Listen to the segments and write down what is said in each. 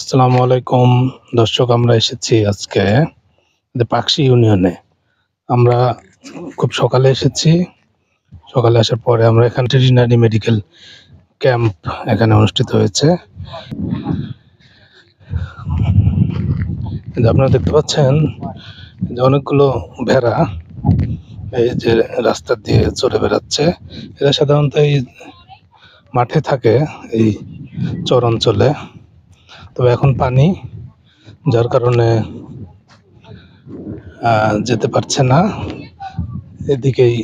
আসসালামু আলাইকুম দর্শক, আমরা এসেছি আজকে পাকশি ইউনিয়নে। আমরা খুব সকালে এসেছি। সকালে আসার পরে আমরা এখানে ভেটেরিনারি মেডিকেল ক্যাম্প এখানে অনুষ্ঠিত হয়েছে। আপনারা দেখতে পাচ্ছেন যে অনেকগুলো ভেড়া এই যে রাস্তা দিয়ে চড়ে বেড়াচ্ছে। এরা সাধারণত এই মাঠে থাকে, এই চর অঞ্চলে। তবে এখন পানি, যার কারণে যেতে পারছে না, এদিকেই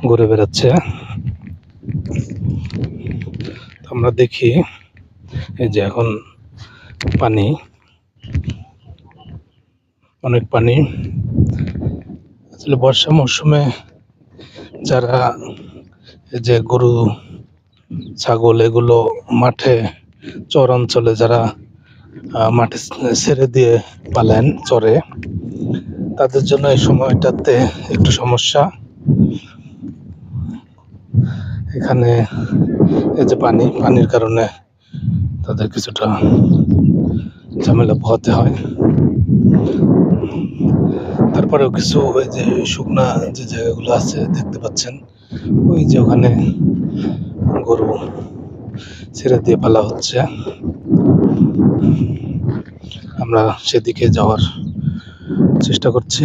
ঘুরে বেড়াচ্ছে। আমরা দেখি এই যে এখন পানি, অনেক পানি। আসলে বর্ষা মৌসুমে যারা এই যে গরু ছাগল এগুলো মাঠে চর অঞ্চলে যারা মাঠে ছেড়ে দিয়ে পালেন চরে, তাদের জন্য এই সময়টাতে একটু সমস্যা। এখানে এই যে পানির কারণে তাদের কিছুটা ঝামেলা পোহাতে হয়। তারপরেও কিছু ওই যে শুকনা যে জায়গাগুলো আছে দেখতে পাচ্ছেন, ওই যে ওখানে গরু ছেড়ে দিয়ে পালা হচ্ছে। আমরা সেদিকে যাওয়ার চেষ্টা করছি।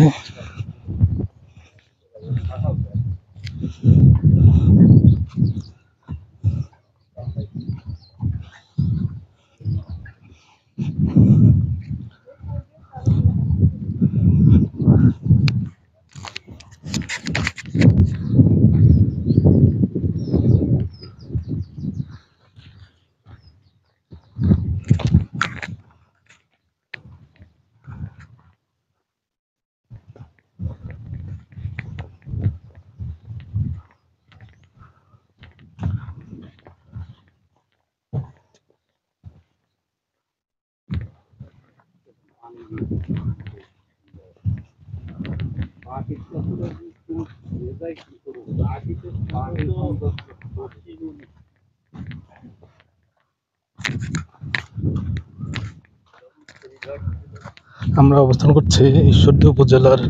আমরা অবস্থান করছি ঈশ্বরদী উপজেলার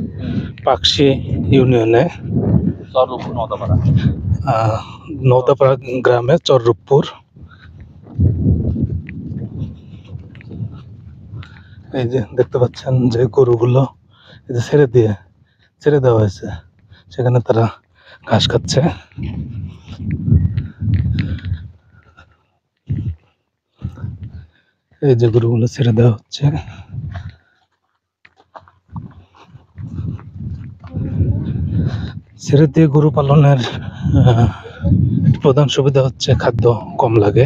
পাকশি ইউনিয়নে, নওদাপাড়া গ্রামে চররূপপুর। এই যে দেখতে পাচ্ছেন যে গরুগুলো এই যে ছেড়ে দেওয়া হয়েছে, সেখানে তারা ঘাস খাচ্ছে। এই যে গরুগুলো ছেড়ে দেওয়া হচ্ছে। ছেড়ে দিয়ে গরু পালনের প্রধান সুবিধা হচ্ছে খাদ্য কম লাগে,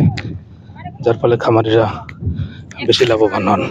যার ফলে খামারিরা বেশি লাভবান হন।